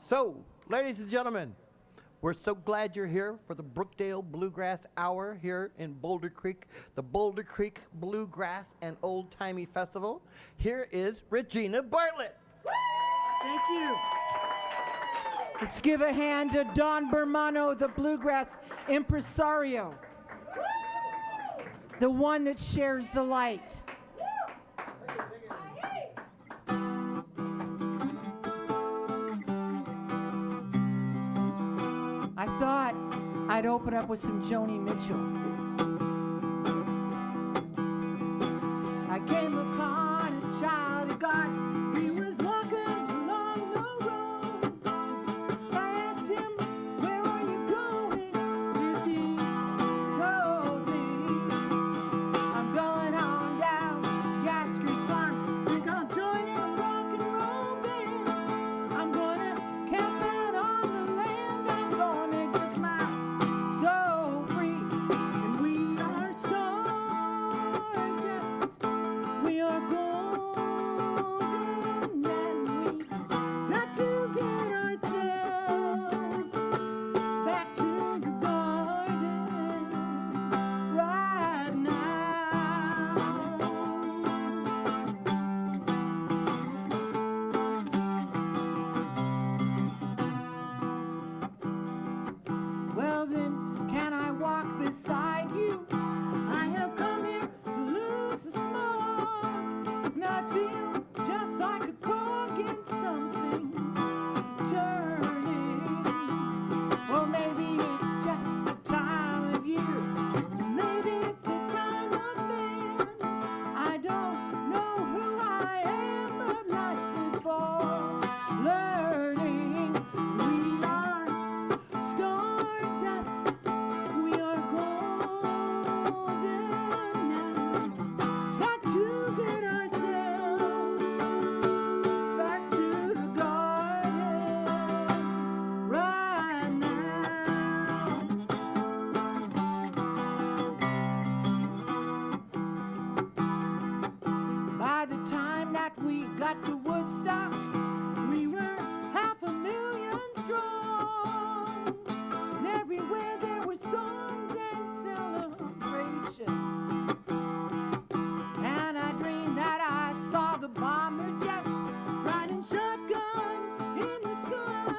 So, ladies and gentlemen, we're so glad you're here for the Brookdale Bluegrass Hour here in Boulder Creek, the Boulder Creek Bluegrass and Old Timey Festival. Here is Regina Burtlett. Thank you. Let's give a hand to Don Bermano, the Bluegrass impresario, the one that shares the light. I thought I'd open up with some Joni Mitchell. I came upon a child of God. He was walking along the road. I asked him, "Where are you going?" He told me, "I'm going on down Yasker's farm. He's gonna join in a rock and roll band. I'm gonna camp out on the land. I'm gonna get my soul free." And we are stardust. We are golden, and we got to get ourselves back to the garden right now. Well then, can I walk beside you? I have come here to lose the smoke, and I feel just like a cog in something turning. Or maybe it's just the time of year. Maybe it's the time of man. I don't know who I am, but life is for learning. We are stardust. We are golden, and got to get ourselves back to the garden right now. By the time that we got to Woodstock, we were 500,000 strong. And everywhere there were songs and celebrations. And I dreamed that I saw the bomber jets riding shotgun in the sky,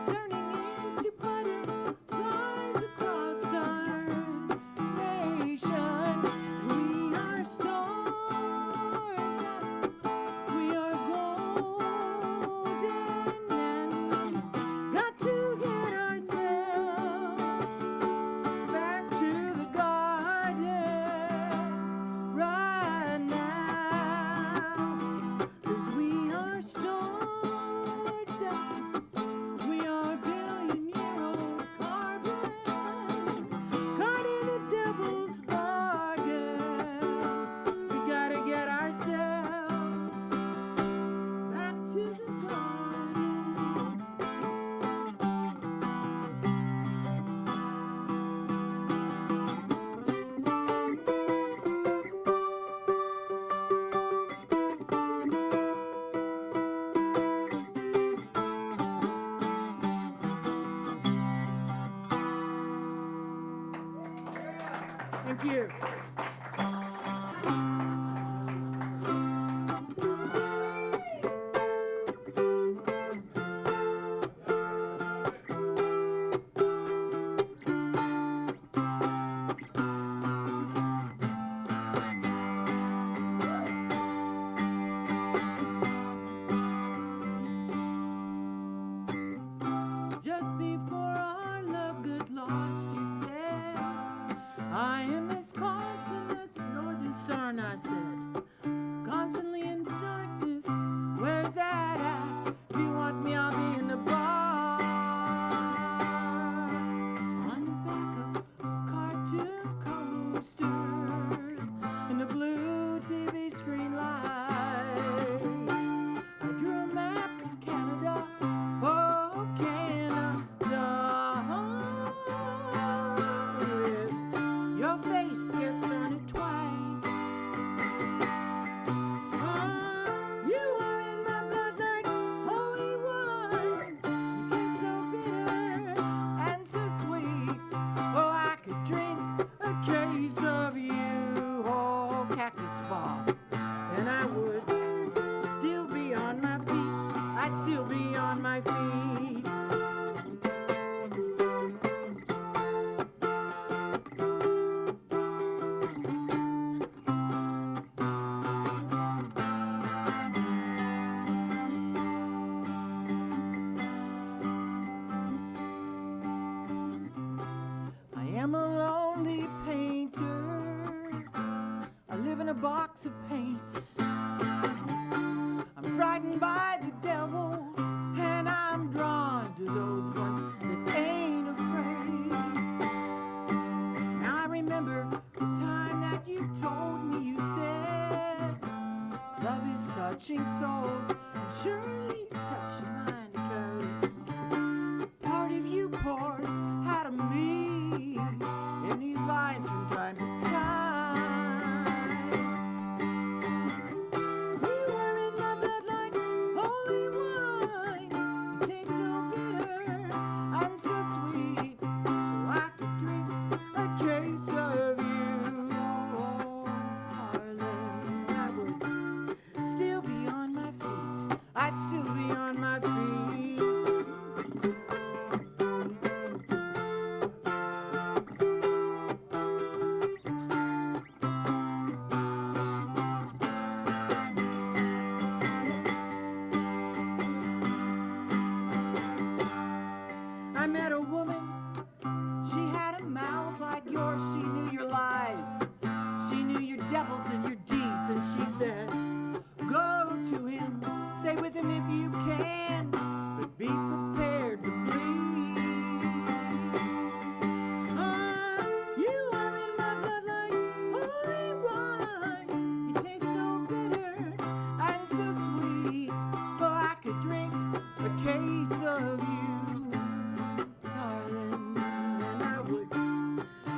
turning into butterflies across our nation. We are stardust. We are golden, and we got to get ourselves back to the garden right now. 'Cause we are stardust. We are billion-year-old carbon, caught in the devil's bargain. We gotta get ourselves back to the garden. Thank you. Just before our love got lost, you said, "I am as constant my feet. I am a lonely painter. I live in a box of paint. I'm frightened by the devil, and I'm drawn to those ones that ain't afraid. Now I remember the time that you told me, you said, love is touching souls, and surely touch mine, 'cause part of you pours out of me in these lines from time to time. We were in my blood like holy wine. You taste so bitter and so sweet. Oh, I could drink a case of you, oh, darling. I would still be on my feet. I'd still be on my feet. I met a woman, she had a mouth like yours. She knew your lies, she knew your devils and your deeds, and she said, go to him, stay with him if you can, but be prepared to bleed. You are in my blood like holy wine. You taste so bitter and so sweet. Oh, I could drink a case of you, darling, and I would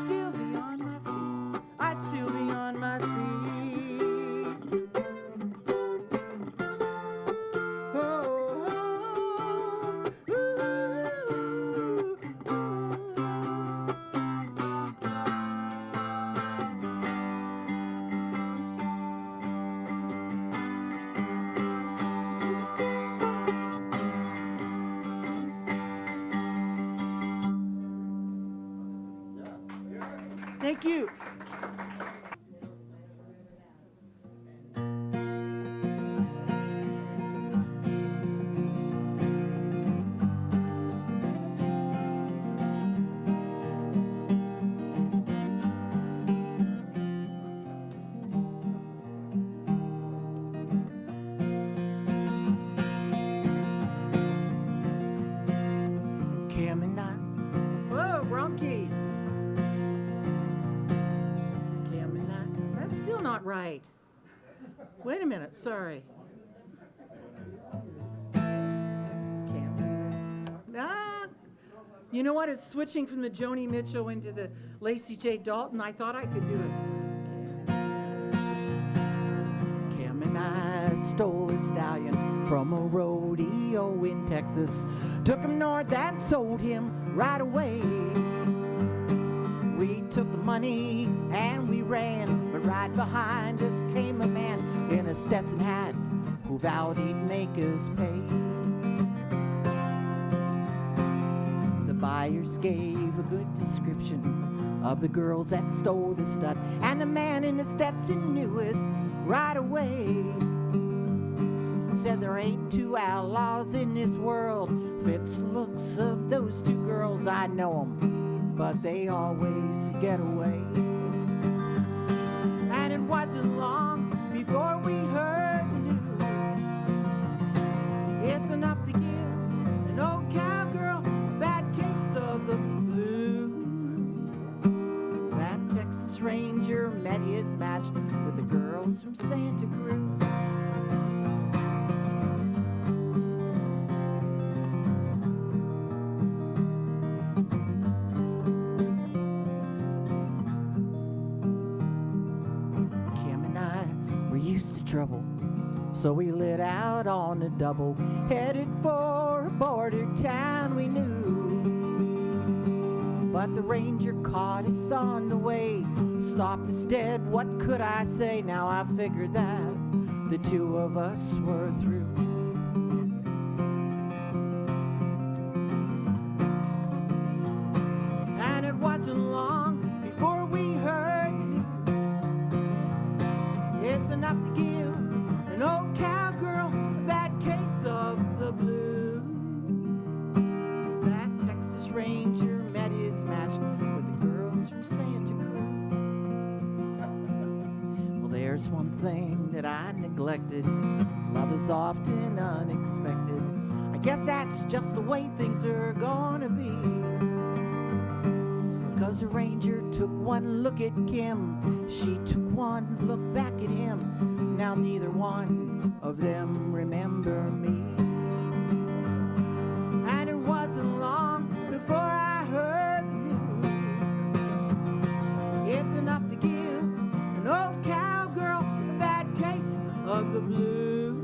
still be on my feet. I'd still be on my feet. Oh, ooh, ooh. Thank you. Kim and I. Whoa, Bronchi. Kim and I. That's still not right. Wait a minute, sorry. Kim. Ah. You know what? It's switching from the Joni Mitchell into the Lacey J. Dalton. I thought I could do it. Kim and I stole a stallion from a rodeo in Texas. Took him north and sold him right away. We took the money and we ran, but right behind us came a man in a Stetson hat who vowed he'd make us pay. The buyers gave a good description of the girls that stole the stud, and the man in the Stetson knew us right away. Said there ain't two outlaws in this world fits the looks of those two girls. I know 'em, but they always get away. And it wasn't long before we heard the news. It's enough to give an old cowgirl a bad case of the blues. That Texas Ranger met his match with the girls from Santa Cruz. Trouble, so we lit out on a double, headed for a border town we knew. But the ranger caught us on the way, stopped us dead. What could I say? Now I figured that the two of us were through. thing that I neglected. Love is often unexpected. I guess that's just the way things are gonna be. 'Cause the ranger took one look at Kim, she took one look back at him. Now neither one of them remember me. And it wasn't long before I heard the news. It's enough to give an old cowgirl a bad case of the blues.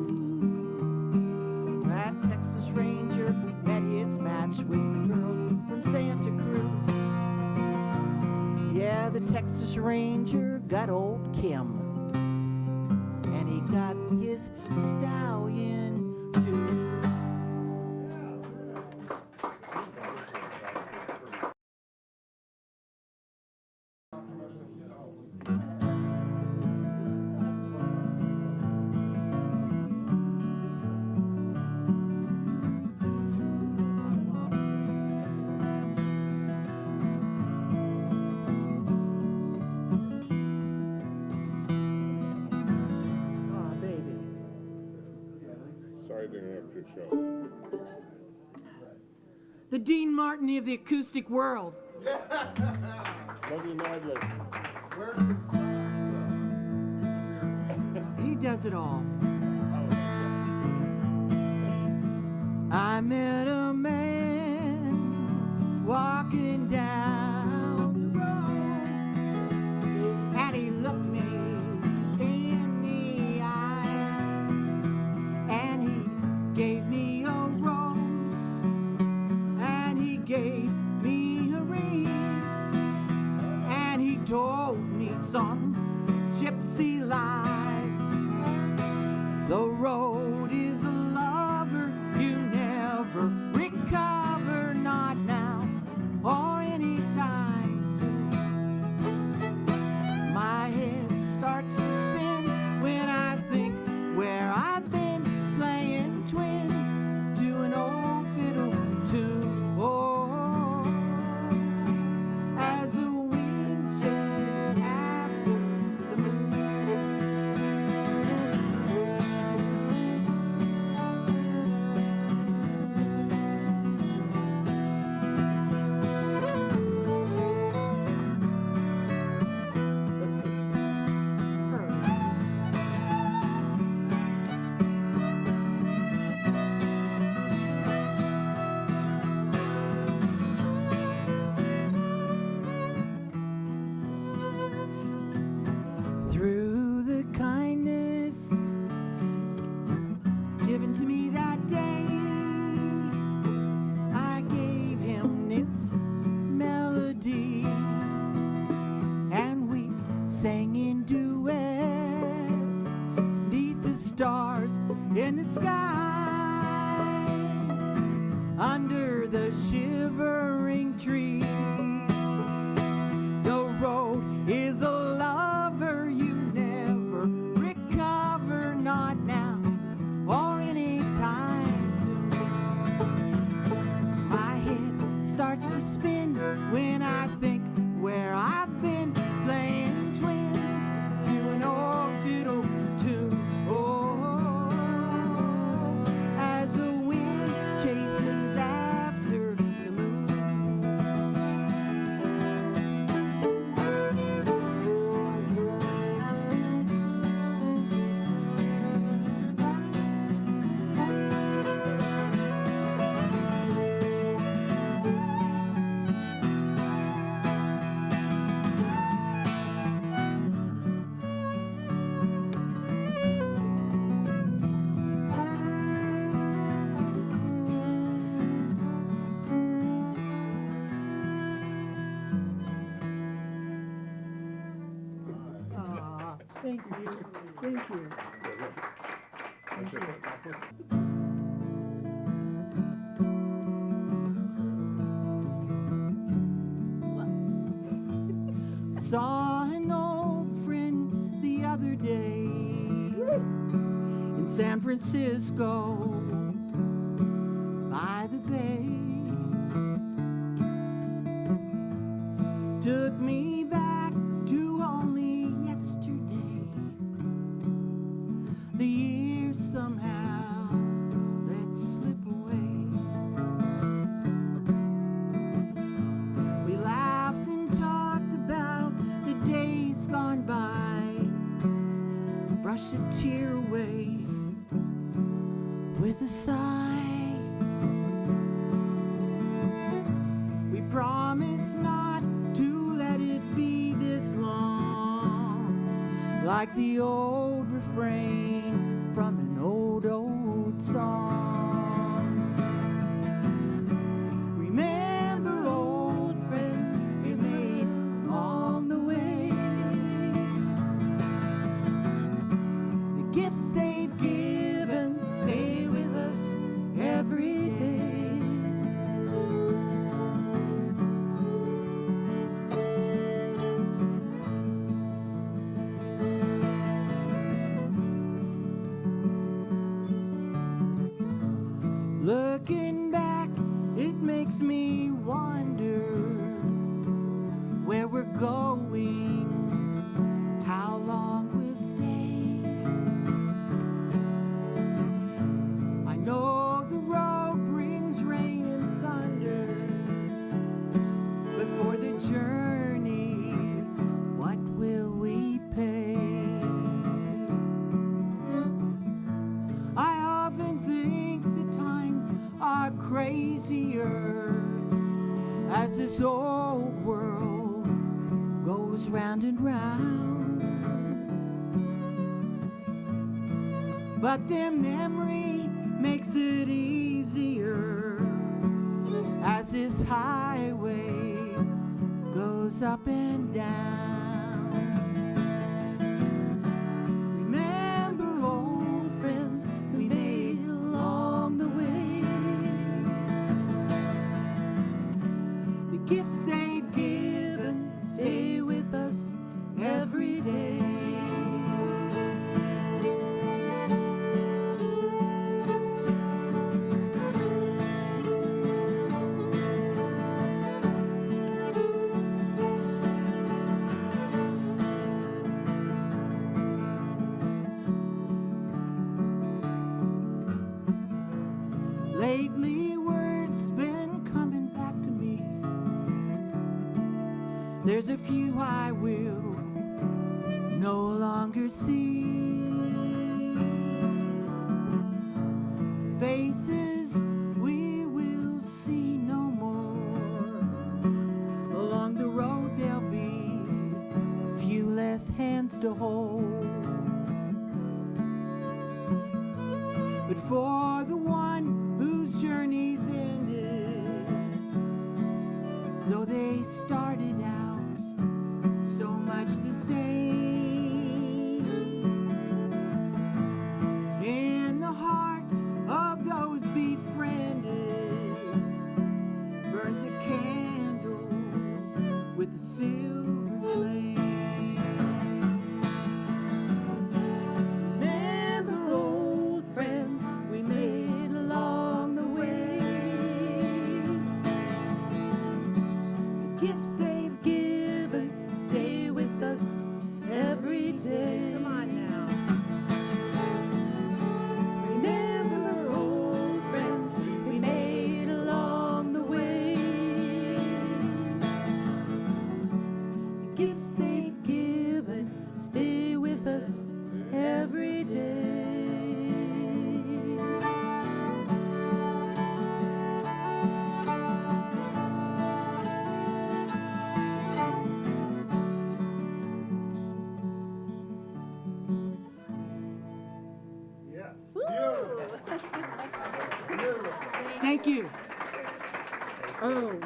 That Texas Ranger met his match with the girls from Santa Cruz. Yeah, the Texas Ranger got old Kim, and he got his stallion too. Sorry to interrupt your show. The Dean Martin of the acoustic world. Love you madly. He does it all. I met a man walking down the road, and he looked me in the eye, and he gave me a rose, and he gave me a ring, and he told me some gypsy lies. The road is a lover you never recover, not now or any time soon. My head starts to spin when I think where I've been playing twin to an old fiddle tune. Oh, as the wind chases after the moon. Through the kindness given to me that day, I gave him this melody, and we sang in duet neath the stars in the sky, under the shivering trees. The road is a lover you never recover, not now or any time soon. My head starts to spin when I think where I've been playing twin to an old fiddle tune. Oh, as the wind chases after the moon. Aw, thank you. Thank you. Saw an old friend the other day in San Francisco by the bay. Took me back to only yesterday like the old refrain from an old song. Remember old friends we made along the way, the gifts they've given stay with us every day. Looking back, it makes me wonder where we're going, how long we'll stay. I know the road brings rain and thunder, but for the journey, what will we pay? I often think the times are crazier as this old world goes round and round. But their memory makes it easier as this highway goes up and down. Remember old friends we made along the way, the gifts they've given stay with us every day. Lately words been coming back to me. There's a few I will no longer see. Faces we will see no more. Along the road there'll be a few less hands to hold. But for the one whose journey's ended, though they started out so much the same, in the hearts of those befriended burns a candle with a silver flame. Remember old friends we made along the way, the gifts they've given stay with us every day. Come on now. Remember old friends we made along the way, the gifts they've given stay with us every day. Yes. Thank you. Oh.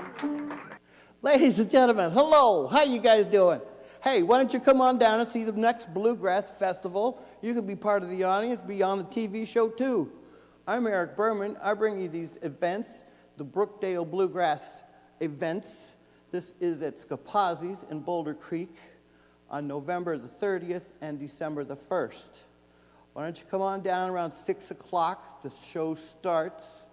Ladies and gentlemen, hello. How you guys doing? Hey, why don't you come on down and see the next Bluegrass Festival? You can be part of the audience, be on the TV show too. I'm Eric Berman. I bring you these events, the Brookdale Bluegrass events. This is at Scapazzi's in Boulder Creek on November the 30th and December the 1st. Why don't you come on down around 6 o'clock? The show starts.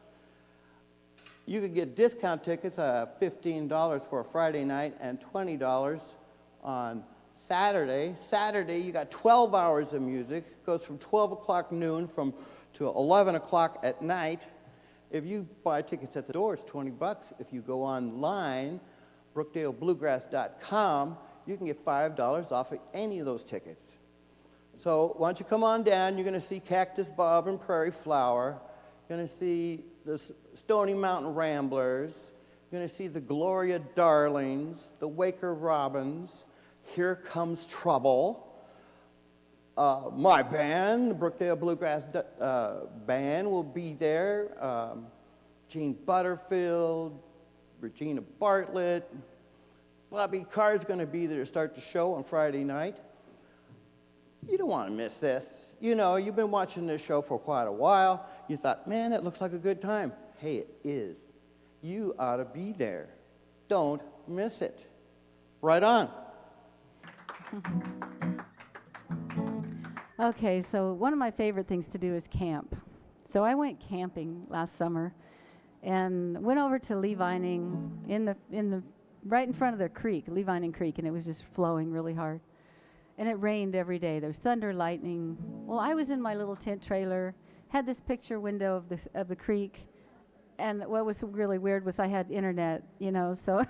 You could get discount tickets, $15 for a Friday night and $20 on Saturday. Saturday, you got 12 hours of music. It goes from 12 o'clock noon to 11 o'clock at night. If you buy tickets at the door, it's $20. If you go online, brookdalebluegrass.com, you can get $5 off of any of those tickets. So why don't you come on down? You're going to see Cactus Bob and Prairie Flower. You're going to see the Stony Mountain Ramblers. You're going to see the Gloria Darlings, the Waker Robins. Here Comes Trouble. My band, the Brookdale Bluegrass Band, will be there. Gene Butterfield, Regina Bartlett. Bobby Carr's going to be there to start the show on Friday night. You don't want to miss this. You know, you've been watching this show for quite a while. You thought, man, it looks like a good time. Hey, it is. You ought to be there. Don't miss it. Right on. Okay, so one of my favorite things to do is camp. So I went camping last summer and went over to Lee Vining in the right in front of the creek, Lee Vining Creek, and it was just flowing really hard. And it rained every day. There was thunder, lightning. Well, I was in my little tent trailer, had this picture window of the creek, and what was really weird was I had internet, you know, so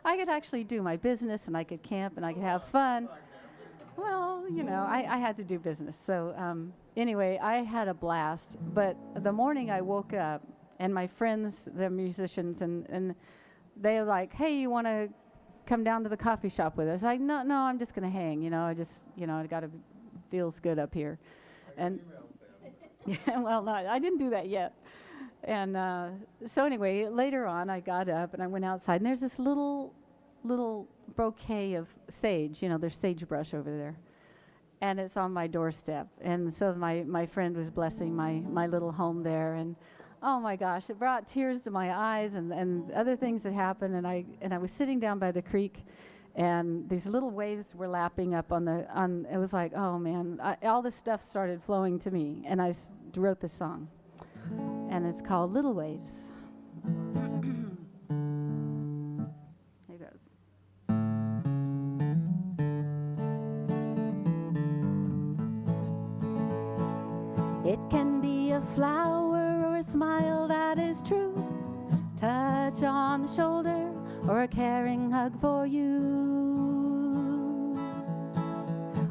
I could actually do my business and I could camp and I could have fun. Well, you know, I had to do business. So anyway, I had a blast. But the morning I woke up, and my friends, the musicians, and they were like, hey, you want to come down to the coffee shop with us? I no, I'm just going to hang. You know, I got to, feels good up here. And yeah, well, no, I didn't do that yet. And so anyway, later on, I got up and I went outside, and there's this little bouquet of sage. You know, there's sagebrush over there, and it's on my doorstep. And so my friend was blessing my little home there, and oh my gosh, it brought tears to my eyes, and other things that happened. And I was sitting down by the creek, and these little waves were lapping up on it was like, oh man, all this stuff started flowing to me, and I wrote this song, and it's called Little Waves. Here goes. It can be a flower or a smile that is true, touch on the shoulder or a caring hug for you.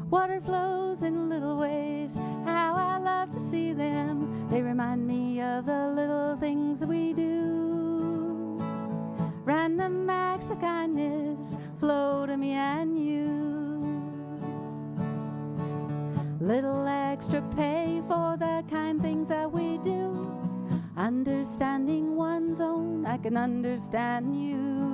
Water flows in little waves, how I love to see them. They remind me of the little things we do. Random acts of kindness flow to me and you. Little extra pay for the kind things that we do. Understanding one's own, I can understand you.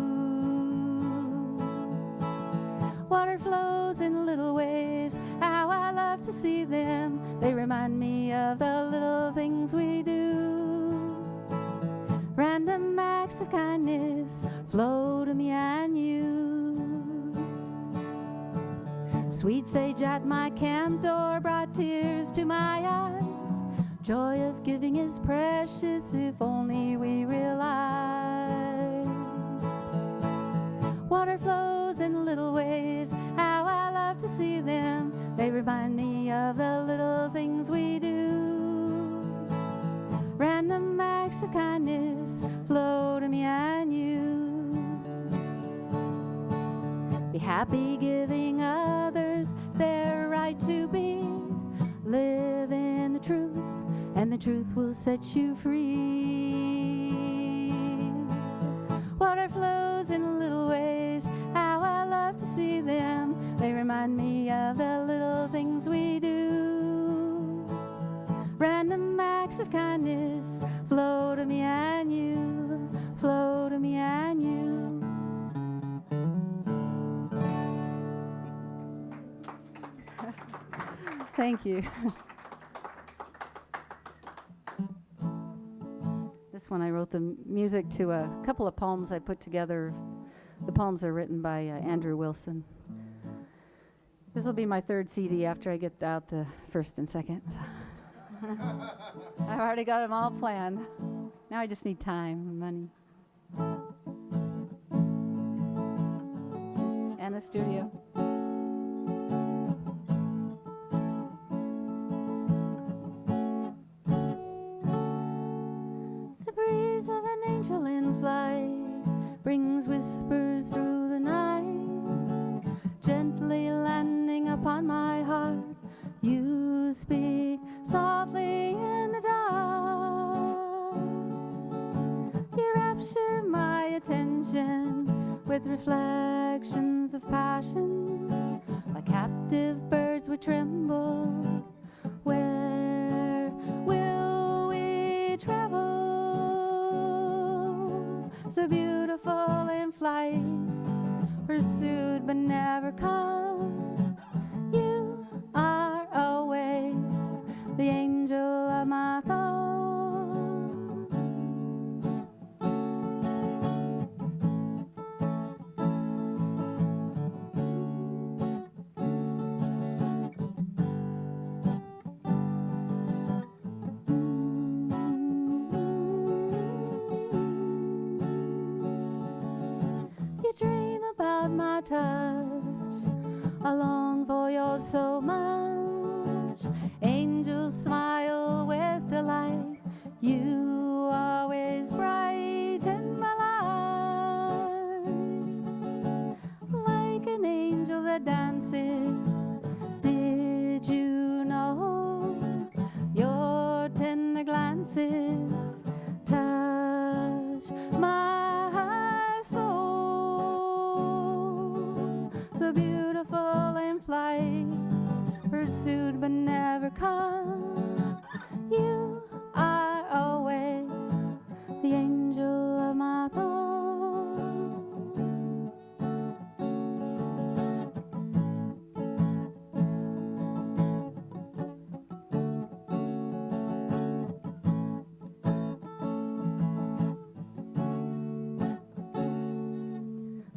Water flows in little waves, how I love to see them. They remind me of the little things we do. Random acts of kindness flow to me and you. Sweet sage at my camp door brought tears to my eyes. Joy of giving is precious if only we realize. Water flows in little waves, how I love to see them. They remind me of the little things we do. Random acts of kindness flow to me and you. Be happy giving others their right to be. Live in the truth, and the truth will set you free. Water flows in little waves, how I love to see them. They remind me of the little things we do. Random acts of kindness flow to me and you, flow to me and you. Thank you. This one I wrote the music to a couple of poems I put together. The poems are written by Andrew Wilson. This will be my third CD after I get out the first and second. I've already got them all planned. Now I just need time and money. And a studio. Brings whispers through the night, gently landing upon my heart. You speak softly in the dark. You rapture my attention with reflections of passion, like like captive birds we tremble. Where will we travel? So beautiful in flight, pursued but never caught. You are always the angel of my thoughts. You dream about my touch, I long for yours so much. Angels smile with delight, you always brighten my life. Like an angel that dances, did you know? Your tender glances touch my soul. So beautiful in flight, pursued but never caught. You are always the angel of my thoughts.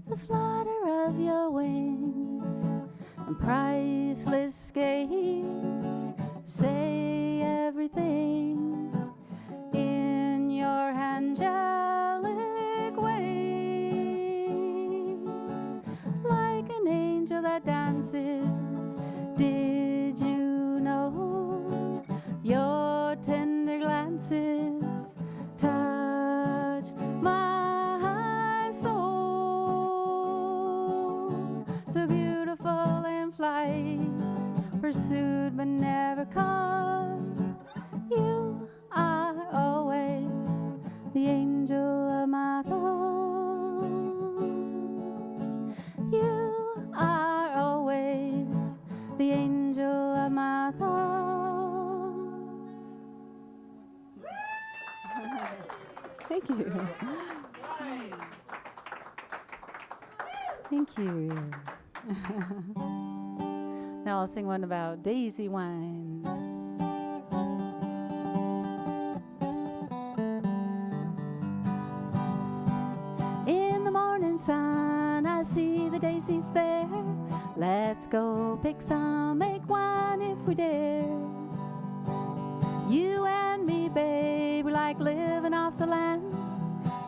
The flutter of your wings and priceless gaze say everything in your angelic ways. Like an angel that dances, did you know? Your tender glances touch my soul. So beautiful in flight, pursued but never caught. You are always the angel of my thoughts. You are always the angel of my thoughts. Thank you. Thank you. Now I'll sing one about daisy wine. In the morning sun, I see the daisies there. Let's go pick some, make wine if we dare. You and me, babe, we're like living off the land.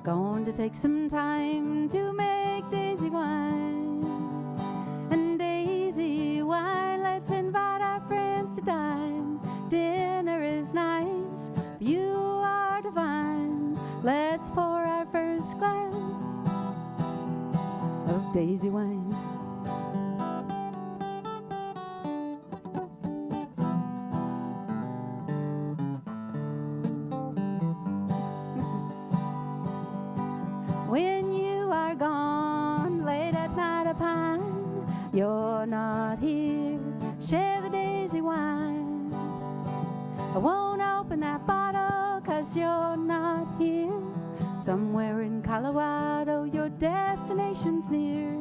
Going to take some time to make daisy wine. And daisy wine, let's invite our friends to dine. Dinner is nice, you are divine. Let's pour our first glass of daisy wine. When you are gone, late at night I pine. You're not here, share the daisy wine. I won't open that bottle 'cause you're not here. Somewhere in Colorado, your destination's near.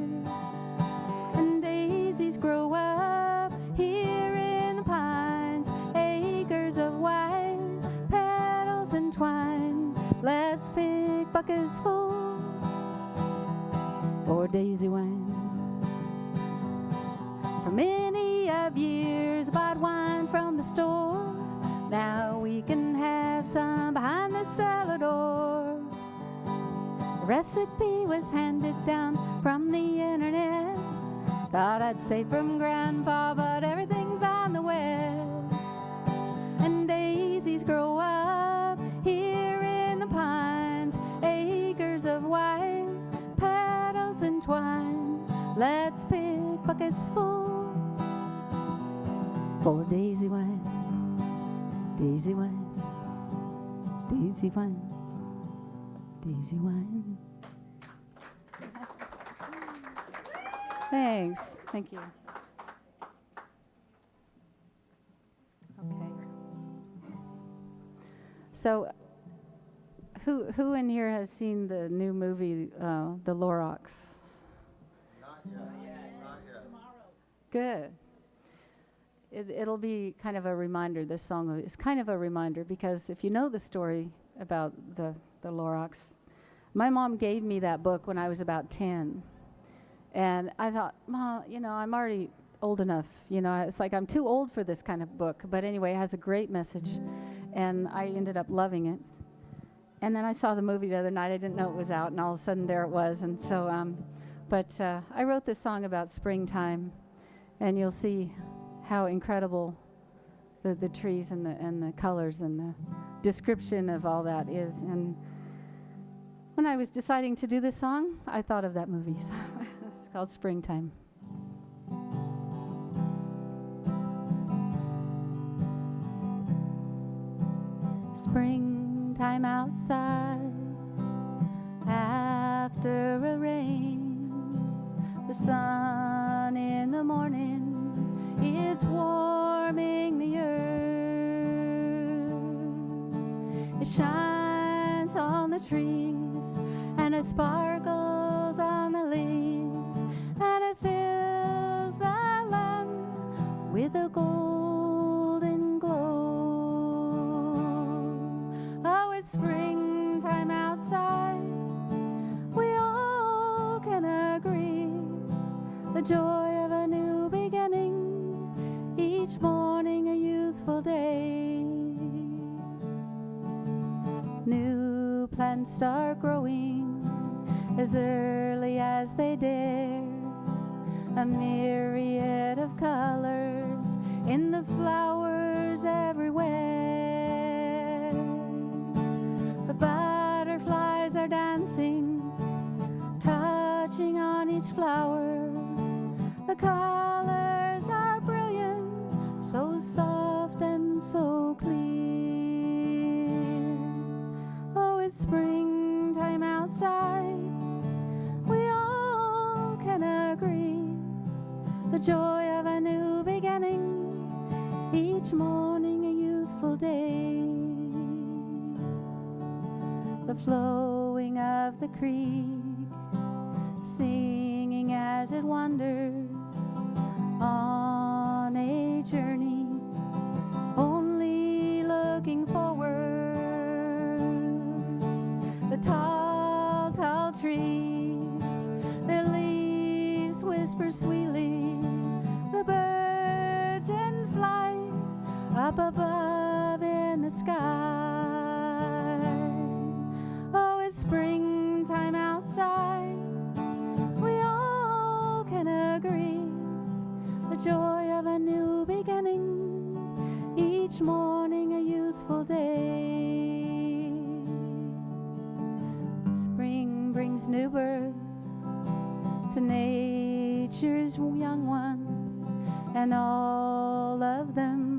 And daisies grow up here in the pines, acres of white petals entwined. Let's pick buckets full for daisy wine. For many of years, bought wine from the store. Now we can have some behind the cellar door. The recipe was handed down from the internet. Thought I'd say from Grandpa, but everything's on the web. And daisies grow up here in the pines, acres of white petals entwined. Let's pick buckets full for daisy wine, daisy wine, daisy wine, daisy wine. Thanks. Thank you. So, who in here has seen the new movie, The Lorax? Not yet. Not yet. Good. It'll be kind of a reminder. This song is kind of a reminder because if you know the story about the Lorax, my mom gave me that book when I was about 10, and I thought, Mom, I'm already old enough. It's like I'm too old for this kind of book. But anyway, it has a great message, and I ended up loving it. And then I saw the movie the other night. I didn't know it was out, and all of a sudden there it was. And so, I wrote this song about springtime, and you'll see how incredible the trees and the colors and the description of all that is. And when I was deciding to do this song, I thought of that movie. So it's called Springtime. Springtime outside, after a rain, the sun in the morning, it's warming the earth. It shines on the trees and it sparkles on the leaves, and it fills the land with a golden glow. Oh, it's springtime outside, we all can agree, the joy of a new beginning, each morning a youthful day. New plants start growing as early as they dare, a myriad of colors in the flowers everywhere. The butterflies are dancing, touching on each flower. The colors are brilliant, so soft and so clear. Oh, it's springtime outside, we all can agree, the joy of a new beginning, each morning a youthful day. The flowing of the creek, singing as it wanders on a journey, only looking forward. The tall, tall trees, their leaves whisper sweetly, the birds in flight up above in the sky. Oh, it's springtime outside, we all can agree, the joy of a new beginning, each morning a youthful day. Spring brings new birth to nature's young ones, and all of them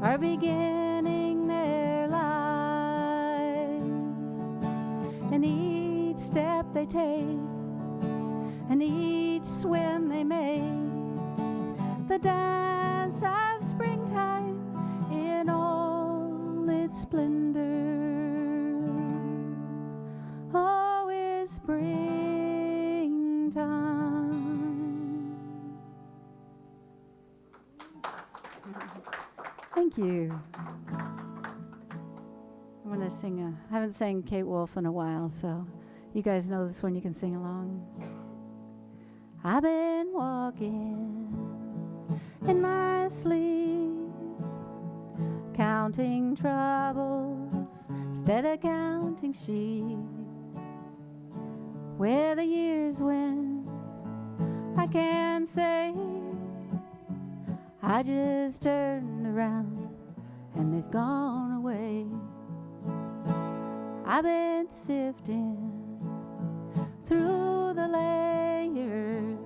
are beginning their lives. And each step they take, and each swim they make, the dance of springtime in all its splendor. Oh, it's springtime. Thank you. I'm going to sing I haven't sang Kate Wolf in a while, so you guys know this one, you can sing along. I've been walking in my sleep, counting troubles instead of counting sheep. Where the years went, I can't say. I just turned around and they've gone away. I've been sifting through the layers,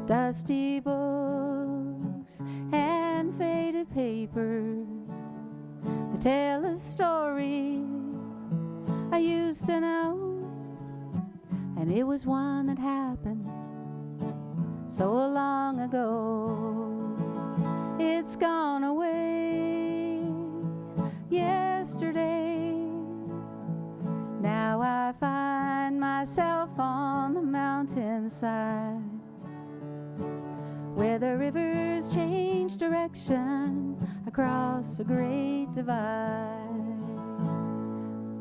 dusty books and faded papers that tell a story I used to know, and it was one that happened so long ago. It's gone away yesterday. myself on the mountainside, where the rivers change direction across a great divide.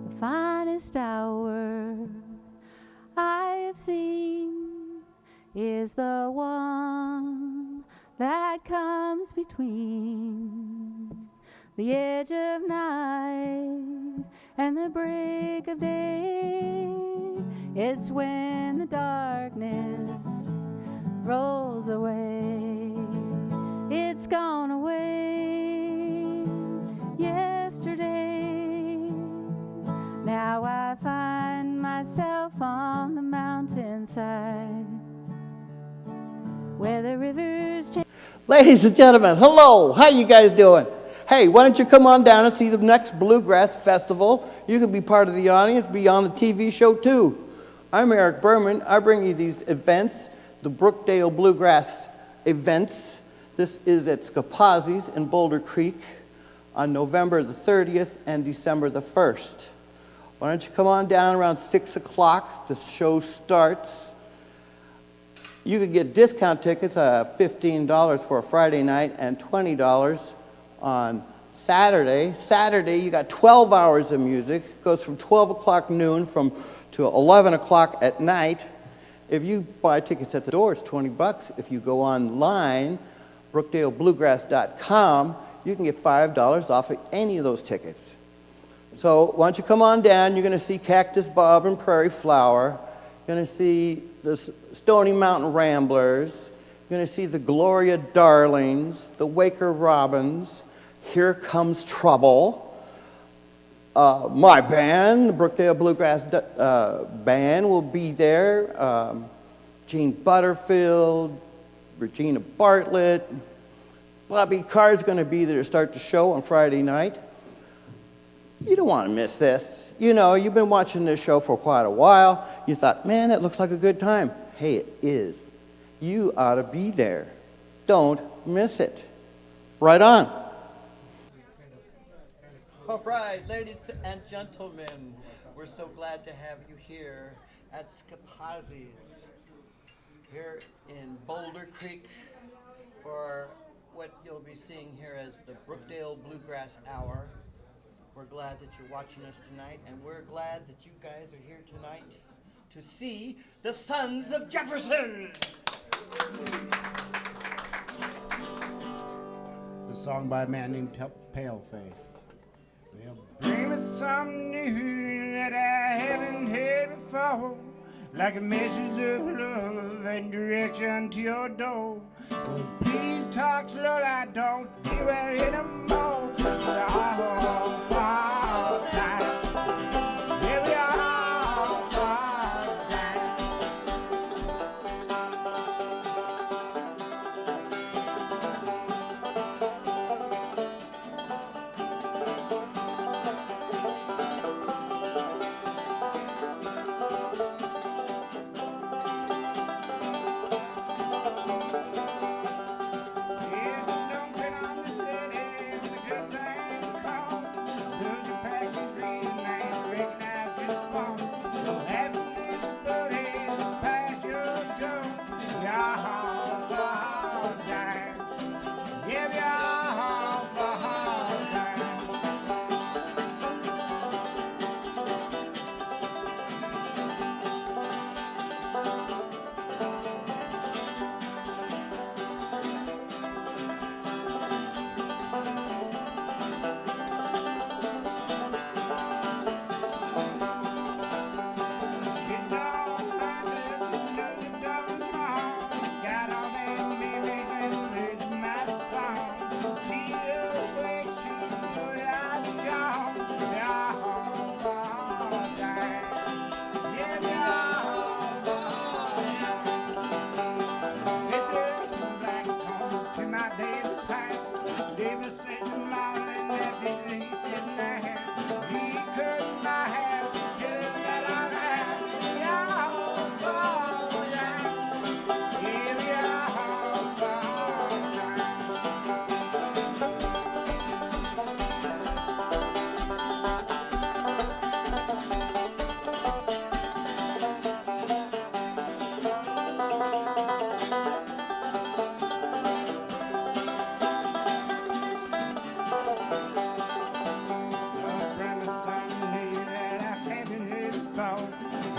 The finest hour I have seen is the one that comes between the edge of night and the break of day. It's when the darkness rolls away. It's gone away yesterday. Now I find myself on the mountainside, where the rivers change. Ladies and gentlemen, hello. How you guys doing? Hey, why don't you come on down and see the next Bluegrass Festival? You can be part of the audience, be on the TV show too. I'm Eric Berman. I bring you these events, the Brookdale Bluegrass events. This is at Scapazzi's in Boulder Creek on November the 30th and December the 1st. Why don't you come on down around 6 o'clock? The show starts. You can get discount tickets, $15 for a Friday night and $20 on Saturday. Saturday, you got 12 hours of music. It goes from 12 o'clock noon to 11 o'clock at night. If you buy tickets at the door, it's $20. If you go online, brookdalebluegrass.com, you can get $5 off of any of those tickets. So why don't you come on down? You're going to see Cactus Bob and Prairie Flower. You're going to see the Stony Mountain Ramblers. You're going to see the Gloria Darlings, the Waker Robins, Here Comes Trouble. My band, the Brookdale Bluegrass Band, will be there. Gene Butterfield, Regina Bartlett. Bobby Carr's going to be there to start the show on Friday night. You don't want to miss this. You know, you've been watching this show for quite a while. You thought, man, it looks like a good time. Hey, it is. You ought to be there. Don't miss it. Right on. All right, ladies and gentlemen, we're so glad to have you here at Scapazzi's here in Boulder Creek for what you'll be seeing here as the Brookdale Bluegrass Hour. We're glad that you're watching us tonight, and we're glad that you guys are here tonight to see the Sons of Jefferson. The song by a man named Paleface. Well, bring me something new that I haven't heard before, like a message of love and direction to your door. Well, please talk slow, I don't hear it anymore.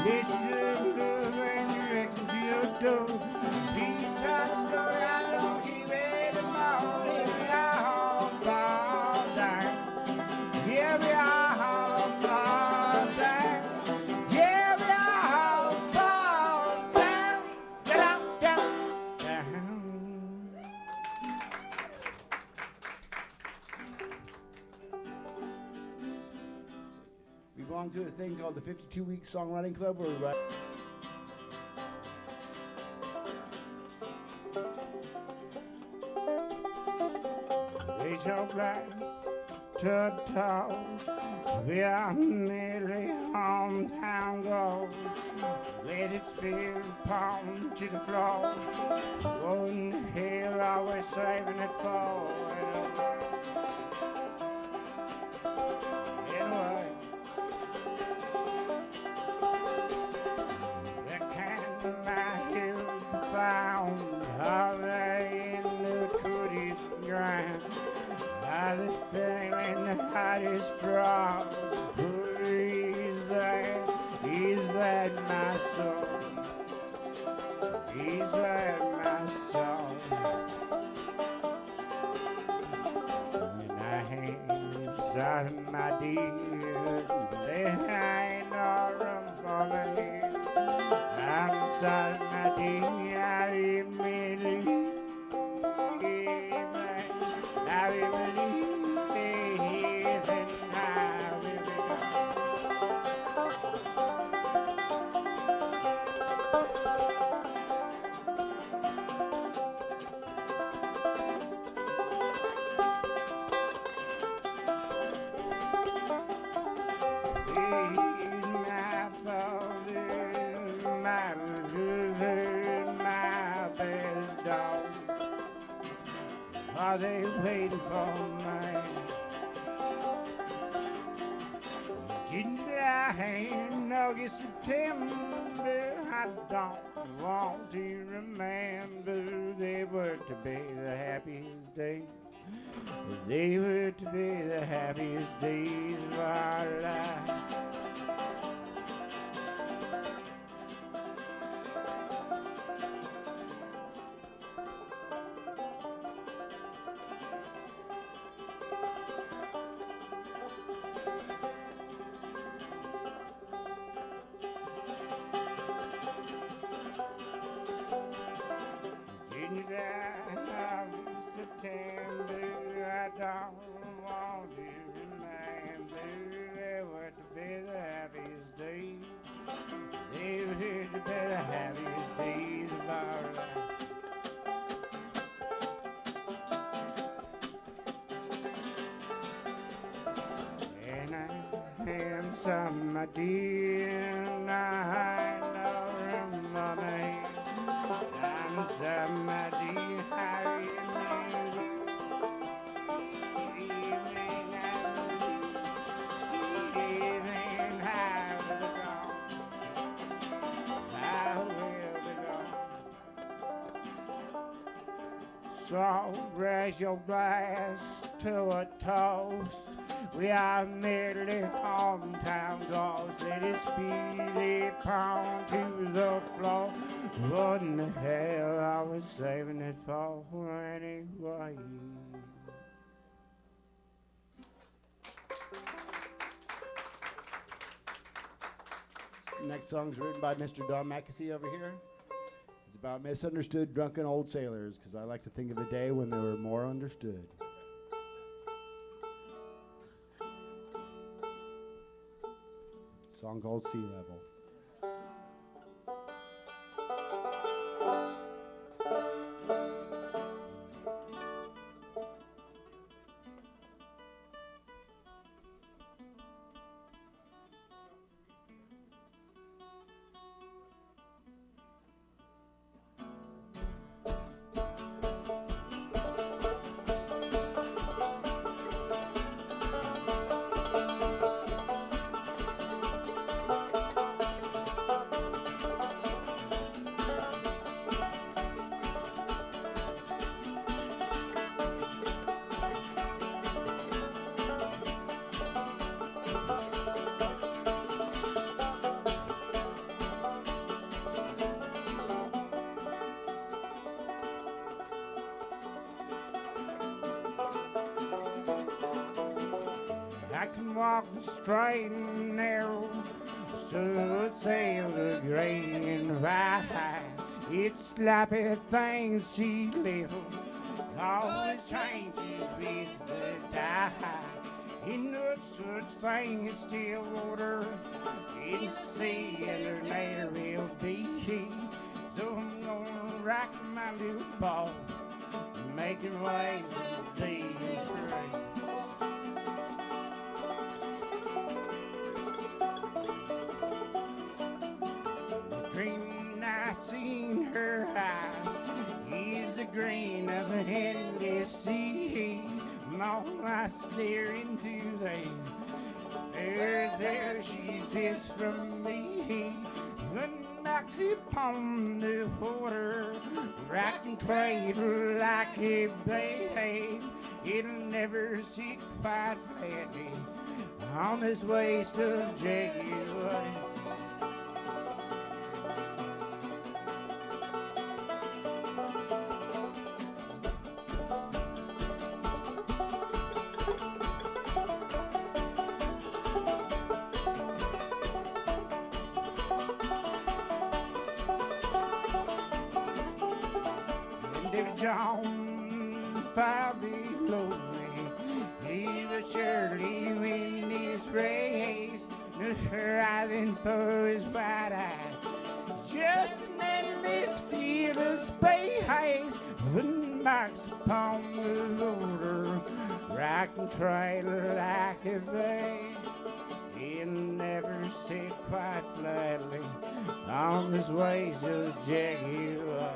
This is love and direction to your door. Peace trying to slow down, don't keep it tomorrow. If we all fall down, yeah, we all fall down. Yeah, we all fall down, down, down, down. We belong to a thing called the 52-Week Songwriting Club, where we write. Raise your glass to toast. We are merely hometown gold. Let it spill upon to the floor. One hill always saving it for. Anyway. The candlelight is found. Are they in the cooties ground? Are they feeling the hottest frost? Who is that? Is that my soul? Is that my soul? When I hang inside my dears, there ain't no room for me. I'm inside my dear, I immediately I believe in I my father, my lover, my best dog. Are they waiting for me? July and August, September, I don't want to remember. They were to be the happiest days. They were to be the happiest days of our life. September, I don't want to remember. They were to be the happiest days. They were to be the happiest days of our life. And I am some, my dear, and I know money. I'm some, my dear, I so raise your glass to a toast. We are merely hometown ghosts. Let it speed upon to the floor. What in the hell I was saving it for anyway? Next song's written by Mr. Don Mackesy over here. It's about misunderstood drunken old sailors, because I like to think of a day when they were more understood. Song called Sea Level. walking straight and narrow. So sail the gray and white. It's sloppy things she little. Always changes with the tide. Ain't no such thing as still water in the sea, and there never will be. So I'm gonna rock my little ball, making waves in the deep free. The green I seen her eyes is the green of a endless sea. All I stare into there she is from me. When knocks upon the water, rocking cradle like a babe. It'll never sit quite flatly on this waste of jagged way. John far below me, he was surely win this race. No horizon for his wide eye, just an endless field of space. When marks upon the loader, rocking trailer like a babe. He'll never sit quite flatly on this ways of jagged way.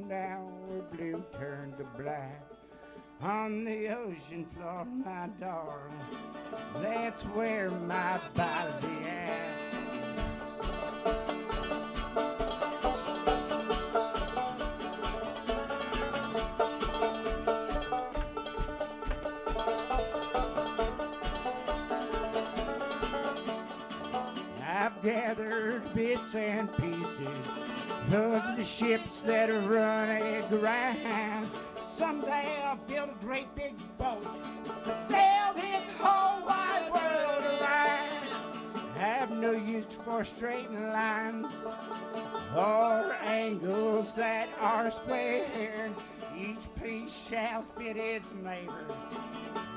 Down where blue turned to black on the ocean floor, my darling. That's where my body at. I've gathered bits and pieces of the ships that run aground. Someday I'll build a great big boat to sail this whole wide world around. I have no use for straight lines or angles that are square. Each piece shall fit its neighbor,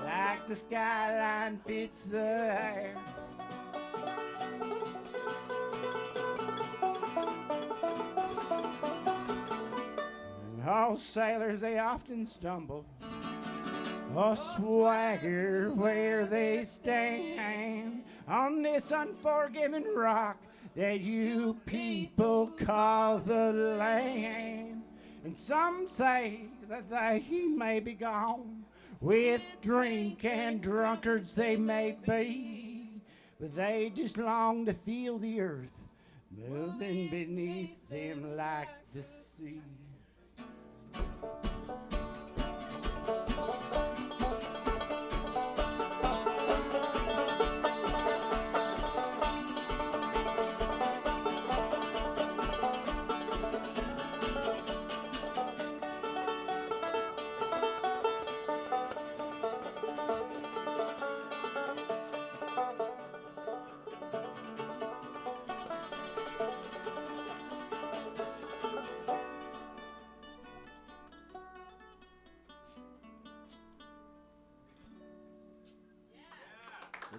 like the skyline fits the air. All sailors, they often stumble or swagger where they stand on this unforgiving rock that you people call the land. And some say that they may be gone with drink and drunkards they may be, but they just long to feel the earth moving beneath them like the sea.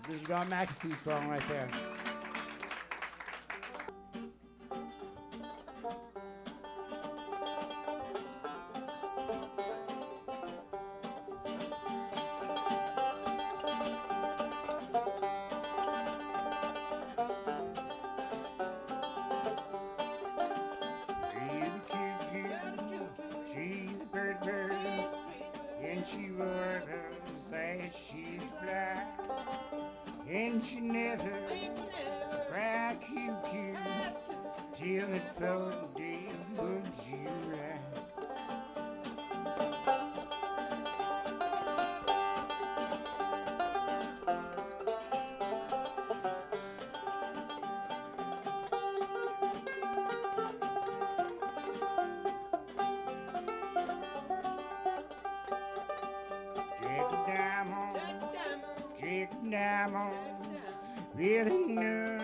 This is John McAfee's song right there. She's a bird, and she orders as she flies. And she never cry coo-coo till it floated deep would you ride. Jack Diamond, really knew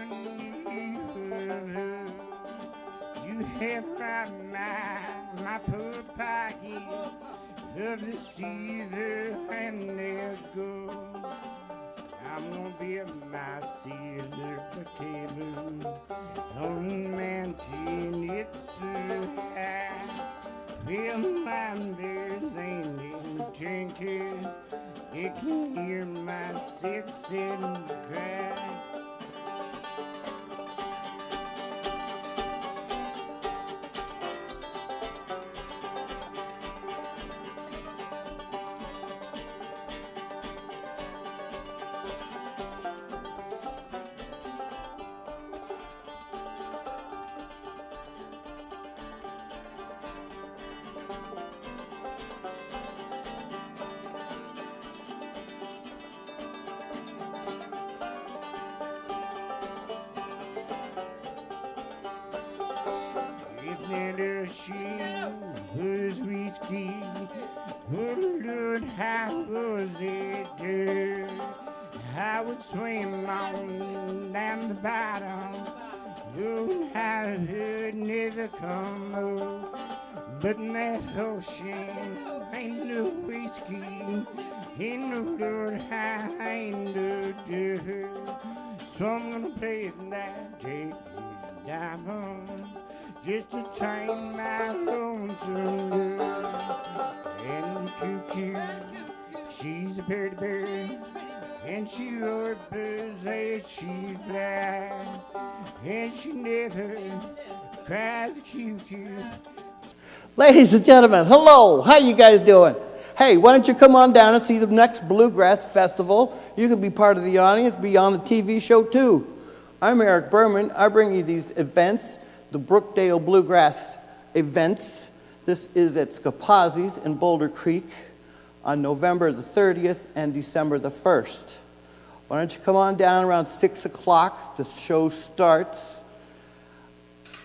you have right my poor pocket of the Caesar and there goes. I'm gonna be a my Caesar cable on the mountain, it's so high. Well, my there's ain't no drinking. You can hear my sit cry. Little shoe was whiskey. Oh Lord, how was it good? I would swim on down the bottom. Oh, how it would never come up. But in that ocean ain't no whiskey. Ain't no Lord, how ain't no dirt. So I'm gonna play that Jack Diamond, just to train my lonesome girl. And cuckoo, she's a pretty bird, and she roars as she flies, and she never cries a cuckoo. Ladies and gentlemen, hello. How you guys doing? Hey, why don't you come on down and see the next Bluegrass Festival? You can be part of the audience, be on the TV show too. I'm Eric Berman. I bring you these events, the Brookdale Bluegrass events. This is at Scapazzi's in Boulder Creek on November the 30th and December the 1st. Why don't you come on down around 6 o'clock? The show starts.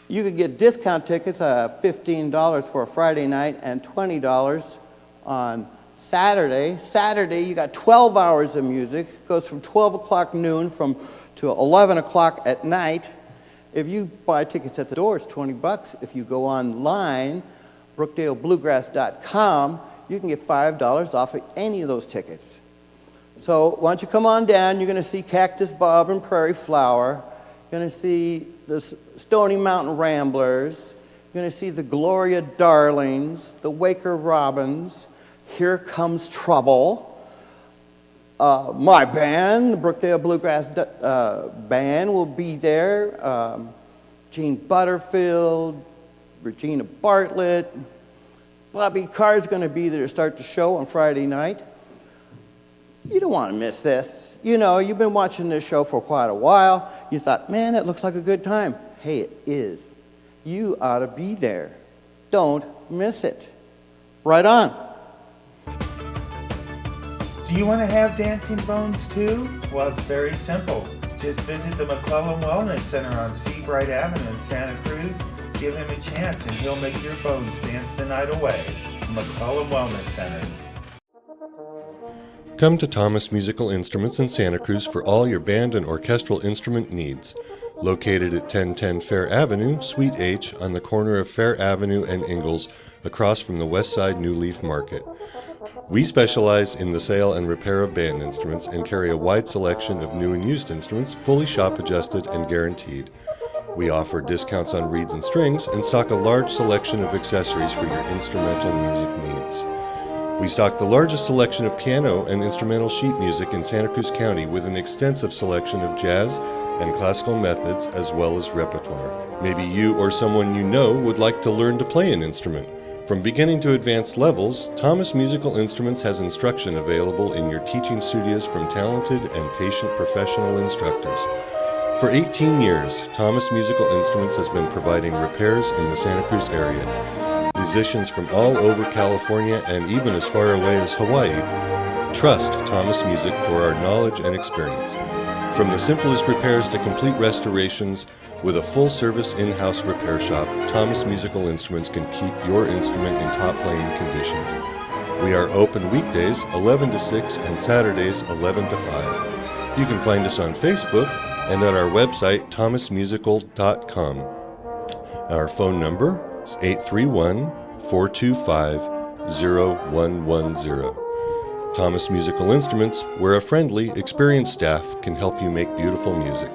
You could get discount tickets, $15 for a Friday night and $20 on Saturday. Saturday, you got 12 hours of music. It goes from 12 o'clock noon to 11 o'clock at night. If you buy tickets at the door, it's $20. If you go online, brookdalebluegrass.com, you can get $5 off of any of those tickets. So why don't you come on down? You're going to see Cactus Bob and Prairie Flower. You're going to see the Stony Mountain Ramblers. You're going to see the Gloria Darlings, the Waker Robins. Here Comes Trouble. My band, the Brookdale Bluegrass Band, will be there. Gene Butterfield, Regina Bartlett. Bobby Carr's going to be there to start the show on Friday night. You don't want to miss this. You know, you've been watching this show for quite a while. You thought, man, it looks like a good time. Hey, it is. You ought to be there. Don't miss it. Right on. Do you want to have dancing bones too? Well, it's very simple. Just visit the McClellan Wellness Center on Seabright Avenue in Santa Cruz. Give him a chance and he'll make your bones dance the night away. McClellan Wellness Center. Come to Thomas Musical Instruments in Santa Cruz for all your band and orchestral instrument needs. Located at 1010 Fair Avenue, Suite H, on the corner of Fair Avenue and Ingalls, across from the Westside New Leaf Market. We specialize in the sale and repair of band instruments and carry a wide selection of new and used instruments, fully shop adjusted and guaranteed. We offer discounts on reeds and strings and stock a large selection of accessories for your instrumental music needs. We stock the largest selection of piano and instrumental sheet music in Santa Cruz County with an extensive selection of jazz and classical methods as well as repertoire. Maybe you or someone you know would like to learn to play an instrument. From beginning to advanced levels, Thomas Musical Instruments has instruction available in your teaching studios from talented and patient professional instructors. For 18 years, Thomas Musical Instruments has been providing repairs in the Santa Cruz area. Musicians from all over California and even as far away as Hawaii trust Thomas Music for our knowledge and experience. From the simplest repairs to complete restorations, with a full-service in-house repair shop, Thomas Musical Instruments can keep your instrument in top-playing condition. We are open weekdays 11 to 6 and Saturdays 11 to 5. You can find us on Facebook and at our website, thomasmusical.com. Our phone number is 831-425-0110. Thomas Musical Instruments, where a friendly, experienced staff can help you make beautiful music.